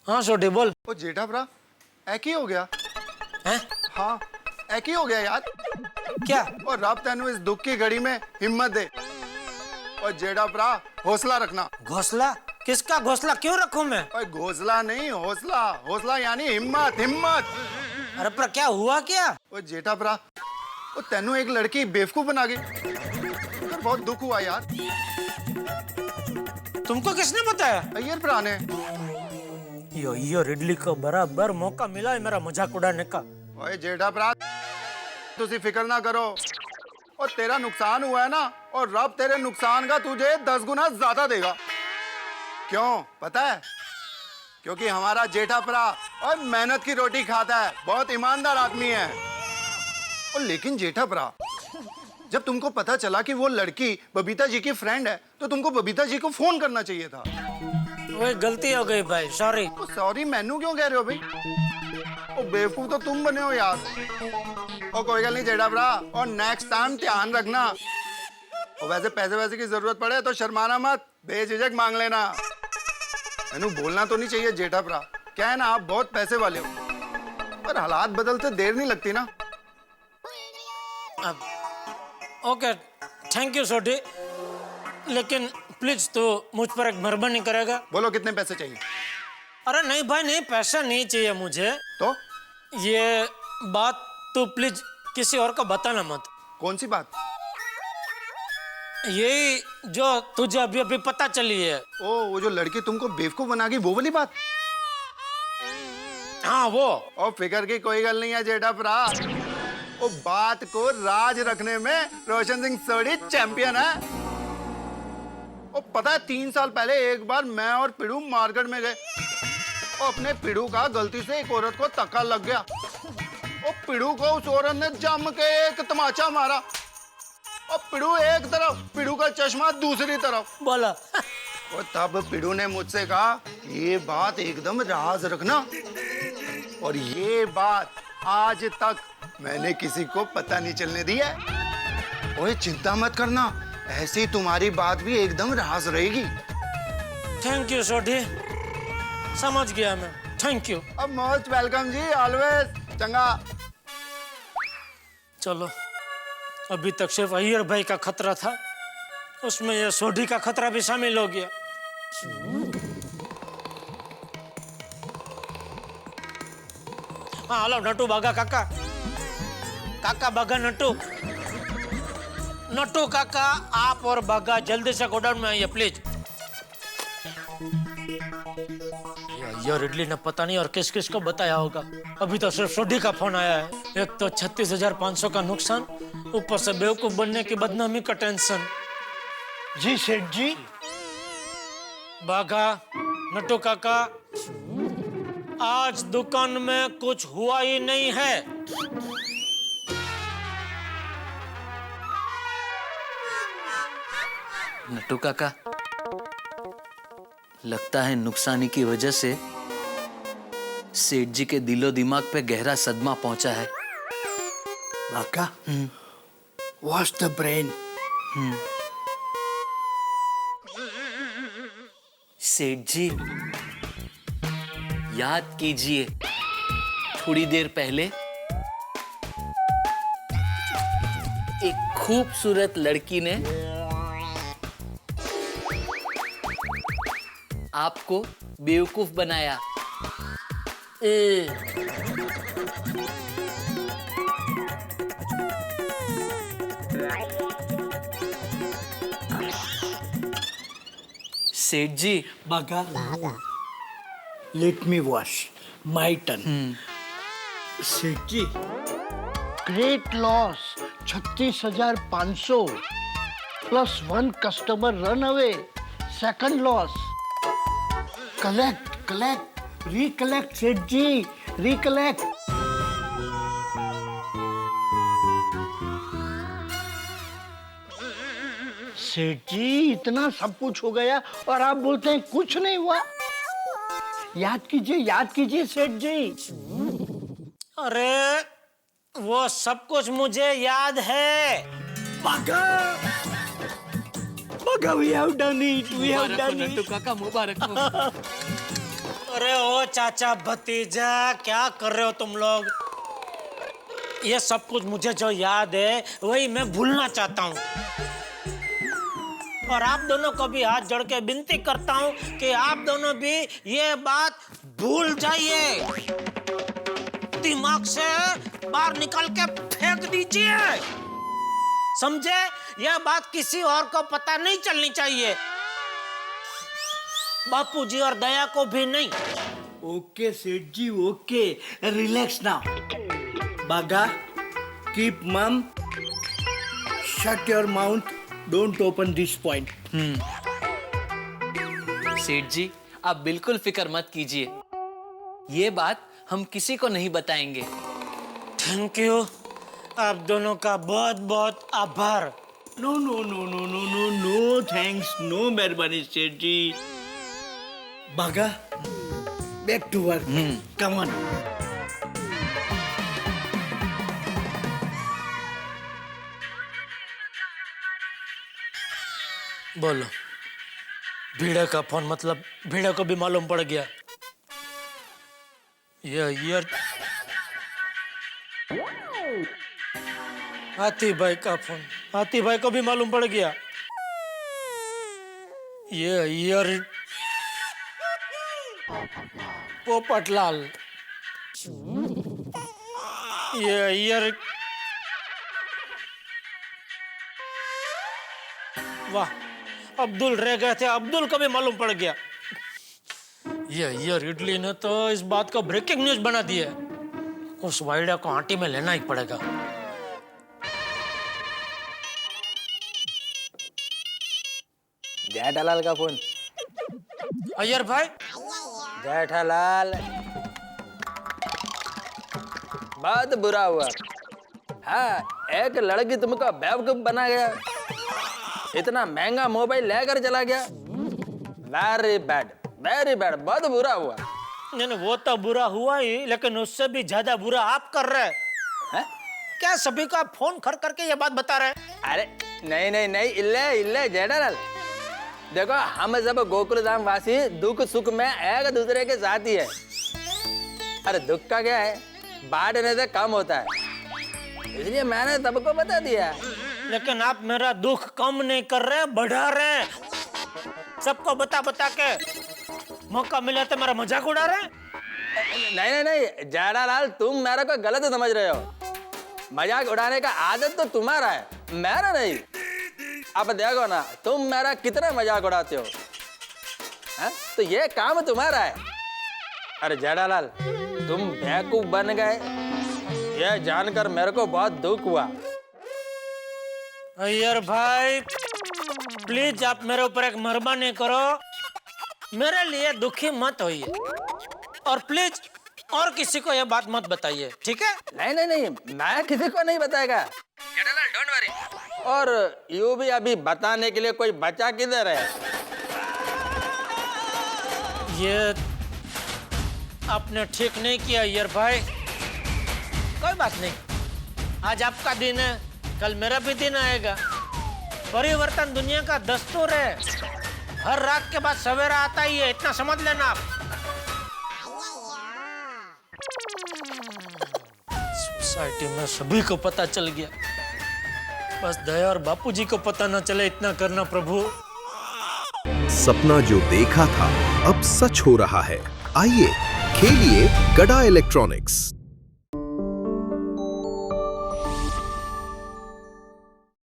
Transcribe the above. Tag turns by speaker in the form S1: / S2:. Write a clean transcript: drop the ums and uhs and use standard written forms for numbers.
S1: हाँ छोटे बोल।
S2: ओ जेठा भरा एक ही हो गया
S1: हैं?
S2: हाँ एक ही हो गया यार।
S1: क्या?
S2: और रब तेनू इस दुख की घड़ी में हिम्मत दे। और जेठा भरा हौसला रखना।
S1: घोंसला? किसका घोंसला क्यों रखूं मैं?
S2: ओए घोंसला नहीं हौसला, हौसला यानी हिम्मत हिम्मत।
S1: अरे पर क्या हुआ क्या?
S2: ओ जेठा भरा ओ तेनू एक लड़की बेवकूफ बना गई। यार बहुत दुख हुआ यार।
S1: तुमको किसने बताया?
S2: अय्यर भरा ने।
S1: यो रिडली को बराबर मौका मिला है मेरा मजाक उड़ाने का।
S2: ओए जेठा भरा तुसी फिक्र ना करो। और तेरा नुकसान हुआ है ना, और रब तेरे नुकसान का तुझे 10 गुना ज्यादा देगा। क्यों पता है? क्योंकि हमारा जेठा भरा और मेहनत की रोटी खाता है, बहुत ईमानदार आदमी है। और लेकिन जेठा भरा जब तुमको पता चला कि वो लड़की बबीता जी की फ्रेंड है, तो तुमको बबीता जी को फोन करना चाहिए था।
S1: वो गलती हो गई भाई, सॉरी।
S2: तो सॉरी मैनू क्यों कह रहे हो भाई? ओ बेवकूफ तो तुम बने हो यार। और कोई गल नहीं जेठा भरा, और नेक्स्ट टाइम ध्यान रखना। और वैसे पैसे वैसे की जरूरत पड़े तो शर्माना मत, बेझिझक मांग लेना। मैनू बोलना तो नहीं चाहिए जेठा भरा, क्या है ना आप बहुत पैसे वाले हो, पर हालात बदलते देर नहीं लगती ना।
S1: ओके थैंक यू छोटी, लेकिन प्लीज तो मुझ पर एक मेहरबानी करेगा?
S2: बोलो कितने पैसे चाहिए?
S1: अरे नहीं भाई नहीं, पैसा नहीं चाहिए मुझे।
S2: तो
S1: ये बात तो प्लीज किसी और को बताना मत।
S2: कौन सी बात?
S1: यही जो तुझे अभी अभी पता चली है।
S2: ओ वो जो लड़की तुमको बेवकूफ बना गई, वो वाली बात?
S1: हाँ वो।
S2: और फिकर की कोई गल नहीं है जेठा भरा। वो बात को राज रखने में रोशन सिंह सोढ़ी चैंपियन है। वो पता है 3 साल पहले एक बार मैं और पिड़ू मार्केट में गए, और अपने पिड़ू का गलती से एक औरत को धक्का लग गया। और पिड़ू को उस औरत ने जम के एक तमाचा मारा, और पिड़ू एक तरफ, पिड़ू का चश्मा दूसरी तरफ।
S1: बोला।
S2: और तब पिड़ू ने मुझसे कहा ये बात एकदम राज रखना, और ये बात आज तक मैंने किसी को पता नहीं चलने दी है। ओए चिंता मत करना, ऐसी तुम्हारी बात भी एकदम राज रहेगी।
S1: थैंक यू छोटी, समझ गया मैं, थैंक यू।
S2: अब मोस्ट वेलकम जी, ऑलवेज। चंगा
S1: चलो, अभी तक सिर्फ अय्यर भाई का खतरा था, उसमें ये सोढ़ी का खतरा भी शामिल हो गया। हाँ हेलो नट्टू बागा काका, काका बागा नट्टू, नट्टू काका आप और बागा जल्दी से गोडाउन में आइए प्लीज। यार इडली ने पता नहीं और किस किस को बताया होगा, अभी तो सिर्फ सोढ़ी का फोन आया है। एक तो 36,500 का नुकसान, ऊपर से बेवकूफ बनने की बदनामी का टेंशन।
S3: जी सेठ जी।
S1: बागा नट्टू काका, आज दुकान में कुछ हुआ ही नहीं है।
S4: नट्टू काका, लगता है नुकसानी की वजह से सेठ जी के दिलो दिमाग पे गहरा सदमा पहुंचा है।
S3: बाका, वॉश द ब्रेन।
S4: सेठ जी याद कीजिए, थोड़ी देर पहले एक खूबसूरत लड़की ने आपको बेवकूफ बनाया। सेठ जी।
S3: बाका, let me wash my turn. सेठ जी, great loss 36,500 plus 1 customer run away. Second loss. Collect collect recollect सेठ जी, रिकलेक्ट। सेठ जी इतना सब कुछ हो गया और आप बोलते हैं कुछ नहीं हुआ। याद कीजिए सेठ जी।
S1: अरे वो सब कुछ मुझे याद है।
S3: बागा, we have done it, we have done it।
S4: Nattu काका मुबारक हो।
S1: अरे ओ चाचा भतीजा, क्या कर रहे हो तुम लोग? ये सब कुछ मुझे जो याद है वही मैं भूलना चाहता हूँ, और आप दोनों को भी हाथ जोड़ के विनती करता हूँ कि आप दोनों भी ये बात भूल जाइए, दिमाग से बाहर निकाल के फेंक दीजिए, समझे? यह बात किसी और को पता नहीं चलनी चाहिए, बापूजी और दया को भी नहीं।
S3: ओके सेठ जी, ओके, रिलैक्स नाउ। बागा, कीप मम, shut your mouth, don't open this point.
S4: सेठ जी, आप बिल्कुल फिक्र मत कीजिए, ये बात हम किसी को नहीं बताएंगे।
S1: थैंक यू, आप दोनों का बहुत बहुत आभार।
S3: No no no no no no no thanks, no मेहरबानी सेठ जी। बागा, back to work, come on.
S1: बोलो, भीड़े का फोन, मतलब भीड़े को भी मालूम पड़ गया? ये ईयर हाथी भाई का फोन, हाथी भाई को भी मालूम पड़ गया? ये ईयर पोपटलाल, ये ईयर, वाह, अब्दुल रह गए थे, अब्दुल को भी मालूम पड़ गया। ये ईयर इडली ने तो इस बात को ब्रेकिंग न्यूज बना दिया, उस वाइडा को आंटी में लेना ही पड़ेगा।
S5: जेठालाल का फोन।
S1: अय्यर भाई,
S5: जेठालाल, बहुत बुरा हुआ। हाँ, एक लड़की तुमको बेवकूफ बना गया, इतना महंगा मोबाइल लेकर चला गया। वेरी बैड, वेरी बैड, बहुत बुरा हुआ।
S1: नहीं, वो तो बुरा हुआ ही, लेकिन उससे भी ज्यादा बुरा आप कर रहे हैं। क्या सभी को आप फोन कर करके ये बात बता रहे हैं?
S5: अरे नहीं नहीं नहीं, इल्ले इल्ले जेठालाल, देखो हम सब गोकुल धाम वासी दुख सुख में एक दूसरे के साथ ही है। अरे दुख का क्या है, बांटने से कम होता है, इसलिए मैंने सबको बता दिया।
S1: लेकिन आप मेरा दुख कम नहीं कर रहे, बढ़ा रहे हैं। सबको बता बता के मौका मिला तो मेरा मजाक उड़ा रहे हैं।
S5: नहीं नहीं नहीं जेठालाल, तुम मेरे को गलत समझ रहे हो। मजाक उड़ाने का आदत तो तुम्हारा है, मेरा नहीं। अब देखो ना, तुम मेरा कितना मजाक उड़ाते हो, है? तो ये काम तुम्हारा है। अरे जेठालाल, तुम बेवकूफ बन गए, ये जानकर मेरे को बहुत दुख हुआ।
S1: अय्यर भाई, प्लीज आप मेरे ऊपर एक मेहरबानी करो, मेरे लिए दुखी मत होइए, और प्लीज और किसी को ये बात मत बताइए, ठीक है?
S5: नहीं नहीं नहीं, मैं किसी को नहीं बताएगा। Jethalal don't worry. और यूं भी अभी बताने के लिए कोई बचा किधर है?
S1: ये आपने ठीक नहीं किया अय्यर भाई। कोई बात नहीं, आज आपका दिन है, कल मेरा भी दिन आएगा। परिवर्तन दुनिया का दस्तूर है, हर रात के बाद सवेरा आता ही है, इतना समझ लेना आप। सोसाइटी में सभी को पता चल गया, बस दया और बापूजी को पता न चले, इतना करना प्रभु।
S6: सपना जो देखा था अब सच हो रहा है। आइए खेलिए गड़ा इलेक्ट्रॉनिक्स।